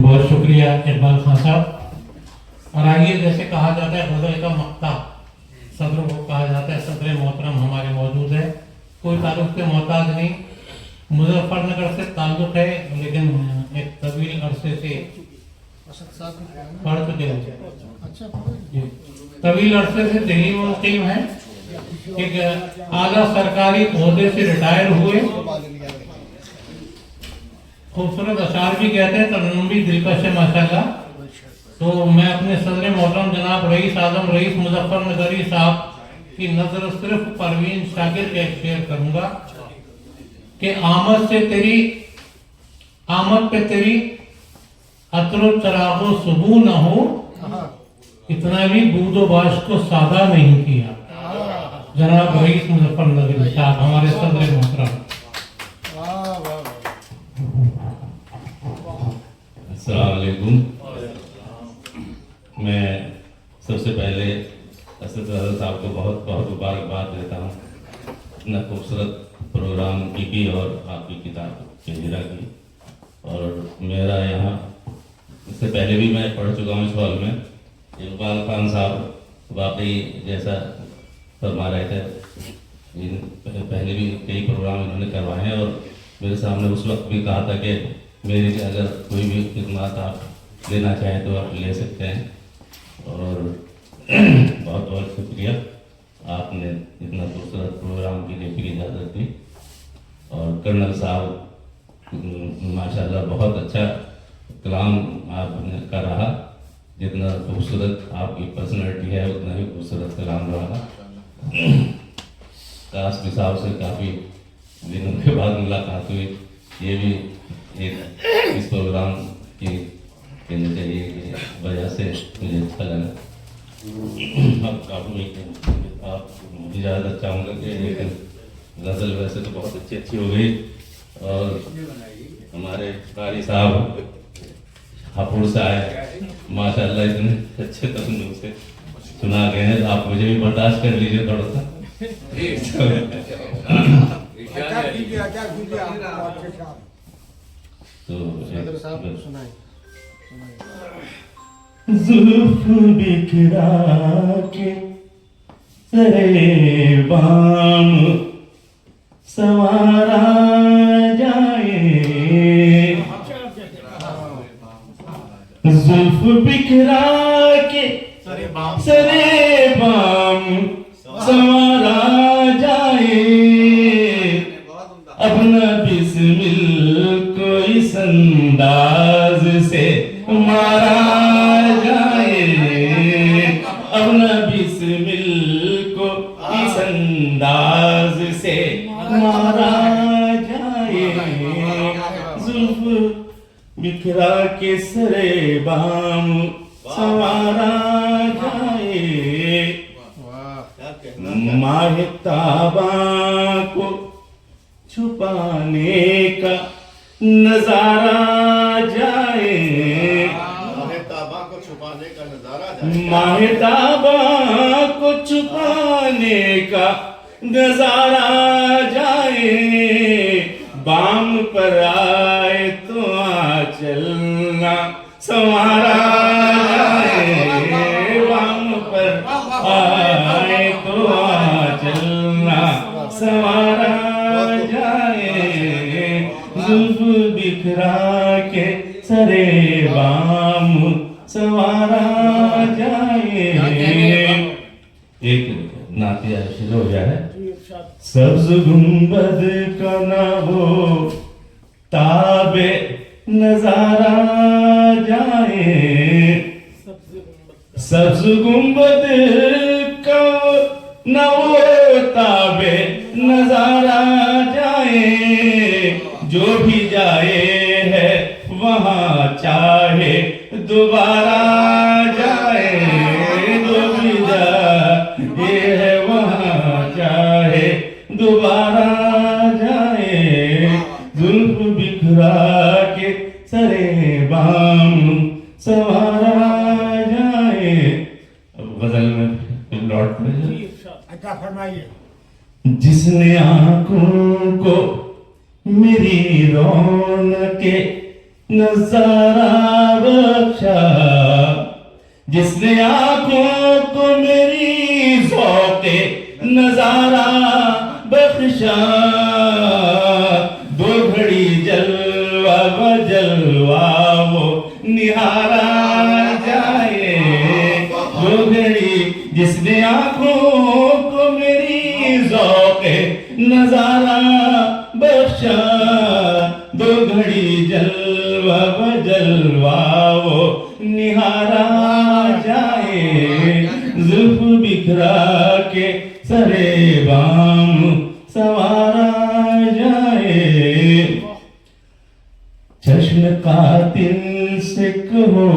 बहुत शुक्रिया इकबाल खान साहब। और आइए, जैसे कहा जाता है गजल का मक्ता सदर को कहा जाता है, सदर मोहतरम हमारे मौजूद है। कोई ताल्लुक के मोहताज नहीं, मुजफ्फरनगर से ताल्लुक है, लेकिन एक तवील अरसे से पढ़ चुके हैं, तवील अरसे से दिल्ली में मुकीम है। एक आला सरकारी ओहदे से रिटायर हुए, खूबसूरत अशार भी कहते हैं, तरन्नुम भी दिलकश है माशाल्लाह। तो मैं अपने सदर मोहतरम जनाब रईस आजम रईस मुजफ्फरनगरी साहब की नजर सिर्फ परवीन शाकिर के शेयर करूंगा कि आमद पे तेरी अतरो चरागो सुबह न हो, इतना भी बूदो बाश को सादा नहीं किया। जनाब रईस मुजफ्फरनगरी साहब हमारे सदर मोहतरम। अस्सलाम वालेकुम। मैं सबसे पहले असद साहब को बहुत बहुत मुबारकबाद देता हूँ, इतना खूबसूरत प्रोग्राम की और आपकी किताब के हिरा की। और मेरा यहाँ इससे पहले भी मैं पढ़ चुका हूँ इस हॉल में। इकबाल खान साहब वाकई जैसा फरमा रहे थे, पहले भी कई प्रोग्राम इन्होंने करवाए हैं और मेरे सामने उस वक्त भी कहा था कि मेरी अगर कोई भी खिदमत आप लेना चाहें तो आप ले सकते हैं। और बहुत बहुत शुक्रिया, आपने इतना खूबसूरत प्रोग्राम के लिए भी इजाज़त दी। और कर्नल साहब माशाल्लाह बहुत अच्छा कलाम आपने का रहा, जितना खूबसूरत आपकी पर्सनैलिटी है उतना ही खूबसूरत कलाम रहा। कासमी साहब से काफ़ी दिनों के बाद मुलाकात हुई, ये भी एक इस प्रोग्राम की कहना चाहिए कि वजह से मुझे अच्छा लगा। आप इजाज़त चाहूँगा कि एक गज़ल वैसे तो बहुत अच्छी हो गई, और हमारे कारी साहब हापुड़ से आए माशाल्लाह, इतने अच्छे तरीके से सुना गए हैं। आप मुझे भी बर्दाश्त कर लीजिए थोड़ा सा। जुल्फ बिखरा के सरे बाम संवारा जाए, जुल्फ बिखरा के सरे बाम संवारा जाए, अपना बिस्मिल को इस अंदाज से मारा जाए, अपना बिस्मिल को इस अंदाज से मारा जाए, जुल्फ बिखरा के सरे बाम संवारा जाए, माहिताबा को छुपाने का नजारा जाए, माहिताबा को छुपाने का नजारा जाए, माहिताबा को छुपाने का नजारा जाए, बाम पर आए तो आ चलना संवारा जाए, बाम पर आए तो आ चलना संवारा जाए, जुल्फ बिखरा के सरे बाम संवारा जाए। एक नातिया शुरू हो गया है। सब्ज गुंबद का ना हो ताबे नजारा जाए, सब्ज गुंबद का ना हो ताबे नजारा जाए, जो भी जाए है वहाँ चाहे दोबारा जाए, जो भी जाए है वहाँ चाहे दोबारा जाए, जुल्फ बिखरा के सरे बाम संवारा जाए। अब गजल में लौट फरमाइए। जिसने आंखों को मेरी रौनके नजारा बख्शा, जिसने आंखों को मेरी ज़ौक़े नजारा बख्शा। दो घड़ी जलवा व जलवा वो निहारा जाए। दो घड़ी जिसने आंखों को मेरी ज़ौक़े नजारा बख्शा। दो घड़ी जलवा व जलवा वो निहारा जाए। जुल्फ बिखरा के सरे बाम सवारा जाए। चश्म कातिल से कहो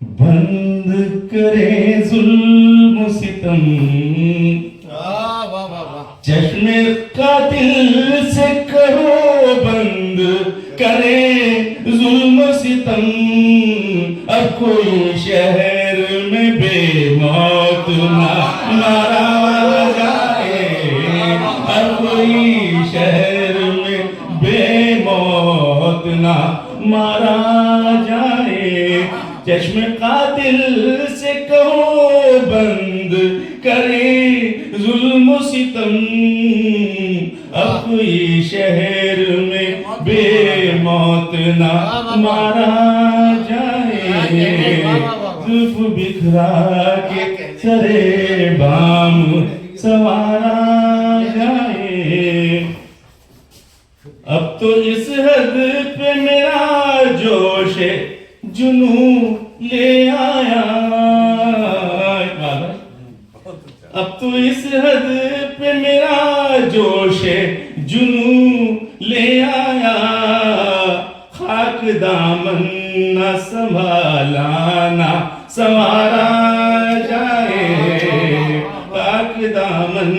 बंद करे जुल्म सितम। चश्मे कातिल से कहो बंद करे जुल्म सितम। अब कोई शहर में बेमौत ना मारा जाए। अब कोई शहर में बेमौत ना मारा जाए। चश्मे कातिल से कहो बंद करे जुल्म सितम। अब कोई शहर में बेमौत ना मारा जाए। जुल्फ बिखरा के सरे बाम संवारा जाए। अब तो इस हद पे मेरा जोश जुनू ले आया। अब तो इस हद पे मेरा जोश जुनू ले आया। खाक दामन न संभाला ना संवारा जाए। खाक दामन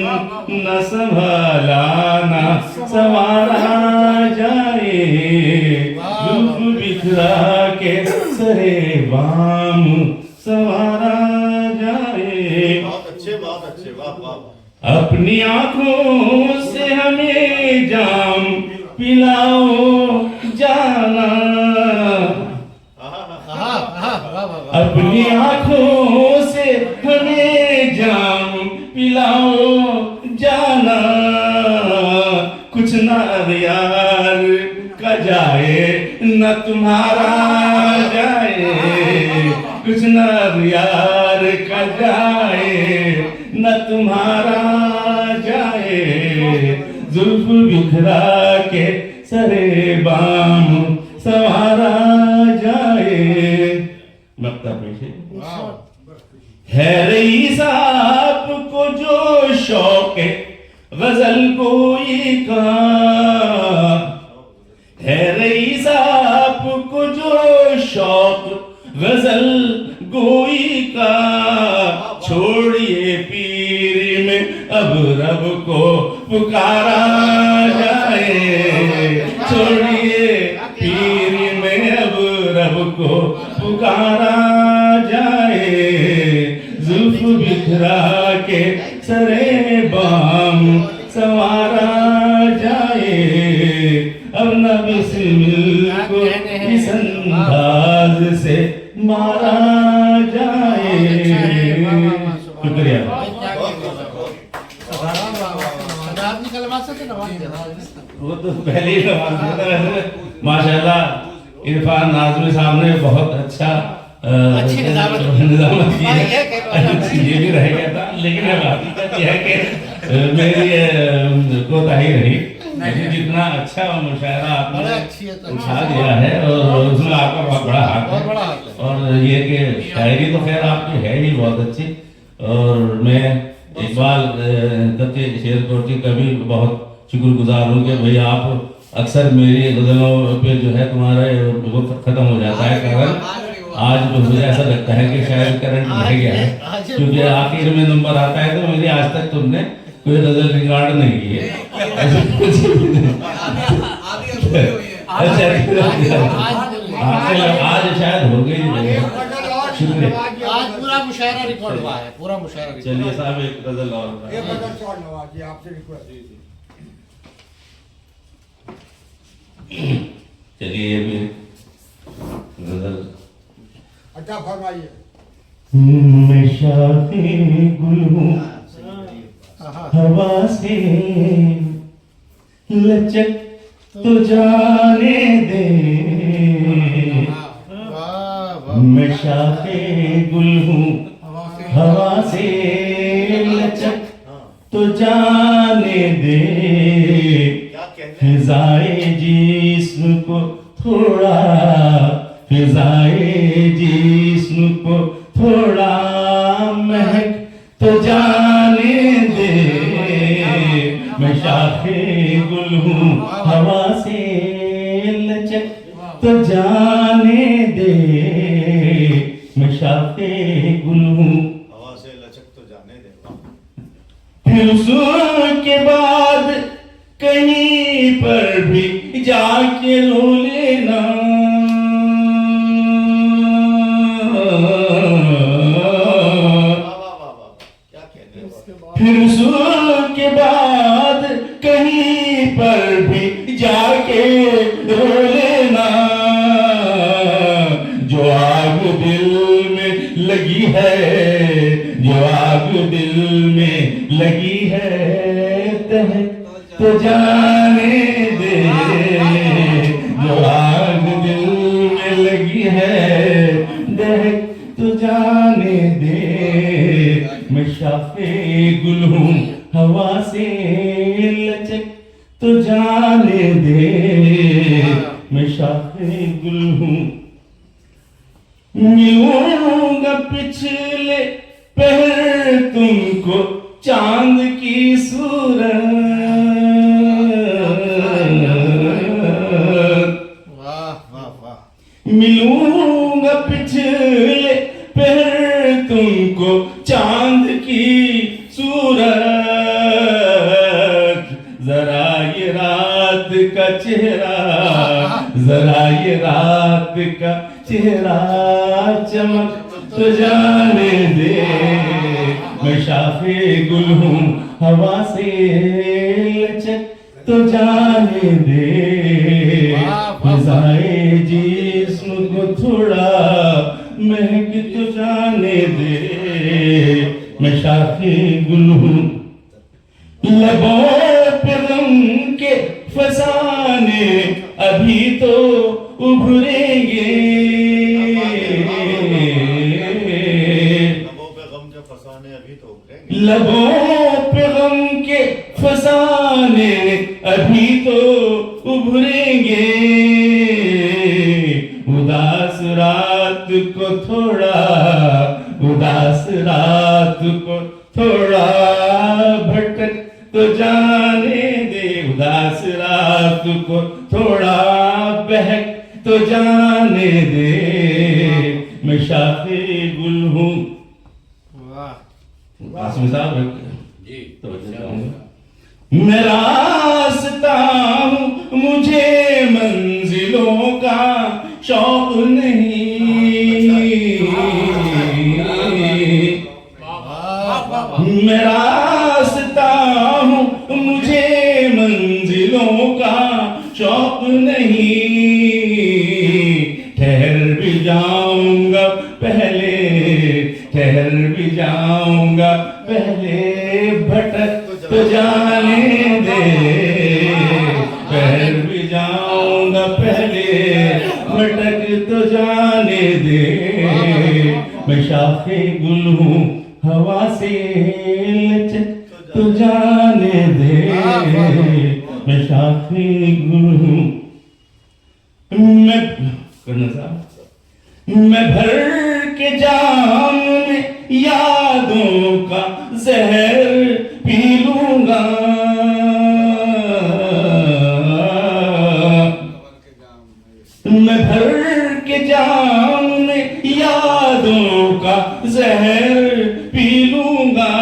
न संभाला ना संवारा जाए। जुल्फ बिखरा के सरे बाम संवारा जाए। बहुत अच्छे, वाह वाह। अपनी आंखों से हमें जाम पिलाओ जाना। अपनी आंखों से हमें जाम पिलाओ जाना। कुछ ना यार का जाए न तुम्हारा जाए। कुछ ना यार का जाए न तुम्हारा जाए। जुल्फ बिखरा के सरे बाम संवारा जाए। मक्ता पेशे है रईस आपको जो शौक गजल कोई का। है रईस आपको जो शौक गजल गोई का। छोड़िए पीर में अब रब को पुकारा जाए। छोड़िए पीर में अब रब को पुकारा जाए। जुल्फ बिखरा के सरे बाम संवारा जाए। अब न बिस्मिल को इस अंदाज से मारा जाए। शुक्रिया। वो तो पहले ही नवाज देता। माशाल्लाह इरफान नाज़मी साहब ने बहुत अच्छा निजामत की है। ये भी रह गया था, लेकिन हकीकत यह है कि मेरी कोताही रही। लेकिन जितना अच्छा मुशायरा आपने उठा दिया है और उसमें आपका बहुत बड़ा हाथ है। और ये कि शायरी तो खैर आपकी है ही बहुत अच्छी। और मैं इकबाल तक शेर कोटी का भी बहुत शुक्रगुजार हूँ कि भाई आप अक्सर मेरी गज़लों पे जो है तुम्हारा वो ख़त्म हो जाता है कारण। आज मुझे ऐसा लगता है कि शायद करंट रह गया है, क्योंकि आखिर में नंबर आता है तो मेरी आज तक तुमने कोई गज़ल रिकॉर्ड नहीं की है। आज शायद हो गई। शुक्रिया। आज पूरा मुशायरा रिकॉर्ड हुआ है, पूरा मुशायरा। चलिए साहब एक गज़ल और आपसे रिक्वेस्ट। चलिए ये भी गजल अच्छा फरमाइए। मैं शाखे गुल हूँ हवा से लचक तो जाने दे। मैं शाखे गुल हूँ हवा से लचक तो जाने दे। क्या कहने फिजाए जिस्म को थोड़ा, फिजाए जिस्म को थोड़ा महक तो जाने दे। मैं शाखे गुल हूँ हवा से लचक तो जाने दे। मैं शाखे गुल हूँ हवा से लचक तो जाने दे। फिर उसके बाद कहीं पर भी जाके रो लेना। वाह वाह वाह वाह, क्या कहने वाह। फिर उसके बाद कहीं पर भी जाके रो लेना। जो आग दिल में लगी है, जो आग दिल में लगी है दहक तो जाने दे। जो आग दिल में लगी है दहक तो जाने दे। मैं शाखे गुल हूँ हवा से लचक तो जाने दे। मैं शाखे गुल हूँ मिलूंगा पिछले पहर तुमको चांद की सूरत। वाह वाह वाह। मिलूंगा पिछले पहर तुमको चांद की सूरत। जरा ये रात का चेहरा, जरा ये रात का चेहरा चमक तो जाने दे। मैं शाखे गुल हूँ हवा से लचक तो जाने दे। फिजाए जिस्म को थोड़ा महक तो जाने दे। मैं शाखे गुल हूँ लबों पे गम के फसाने अभी तो उभरेंगे। लबों पे गम के फसाने अभी तो उभरेंगे। लबों पे गम के फसाने अभी तो उभरेंगे। उदास रात को थोड़ा, उदास रात को थोड़ा भटक तो जाने दे। उदास रात को थोड़ा बहक तो जाने दे। मैं शाखे गुल हूँ। आसमी साहब जी तो मैं रास्ता हूँ, मुझे मंजिलों का शौक नहीं। मैं रास्ता हूँ, मुझे मंजिलों का शौक नहीं। ठहर भी जाऊंगा पहले, ठहर भी जाऊंगा पहले भटक तो जाने दे। ठहर भी जाऊंगा पहले भटक तो जाने दे। मैं शाखे गुल हूँ हवा से लचक तो जाने दे। मैं शाखे गुल हूँ। मैं करना साहब मैं भर के जाम में यादों का जहर पी लूंगा। मैं भर के जाम में यादों का जहर पी लूंगा।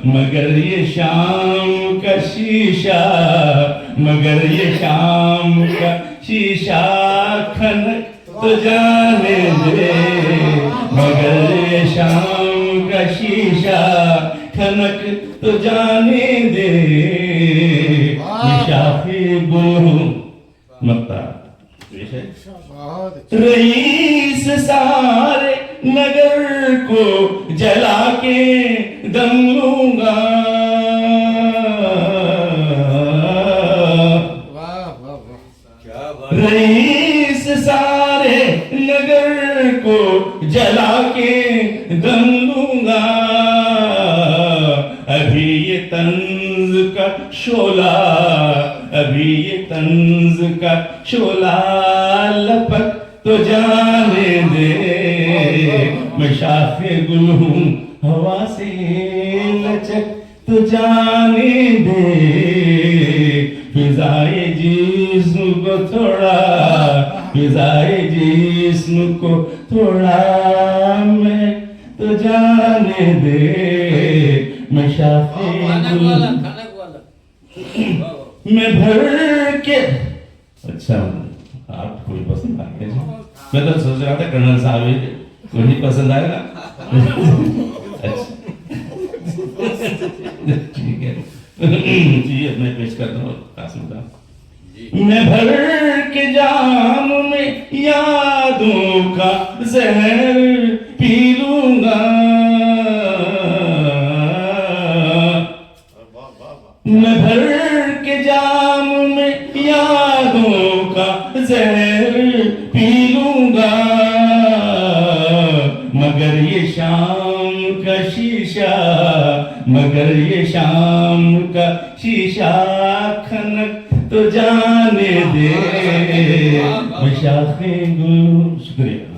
मगर ये शाम का शीशा, मगर ये शाम का शीशा खनक तो जाने दे। मगर ये शाम का शीशा खनक तो जाने दे। मैं शाखे गुल हूँ मक्ता पेश है। बहुत अच्छा। रईस सारे नगर को जला के दम लूंगा, वाह वाह वाह। रईस सारे नगर को जला के दम लूंगा। अभी ये तंज का शोला, अभी ये तंज का शोला लपक तो जाने दे। मैं शाखे गुल हूँ हवा से लचक तो जाने दे। फिजाए जिस्म को थोड़ा, फिजाए जिस्म को थोड़ा मैं तो जाने दे। मैं शाखे गुल मैं भर के। अच्छा, आप कोई पसंद आ गया जी? मैं तो सोच रहा था कर्नल साहब ही कोई पसंद आएगा। अच्छा ठीक है जी, अब मैं पेश करता हूँ कासिम साहब। मैं भर के जाम में यादों का जहर पी लूंगा। वाह वाह वाह। मैं भर के जाम में यादों का जहर पी लूंगा। मगर ये शाम का शीशा, मगर ये शाम का शीशा खनक तो जाने दे। मैं शाखे गुल। शुक्रिया।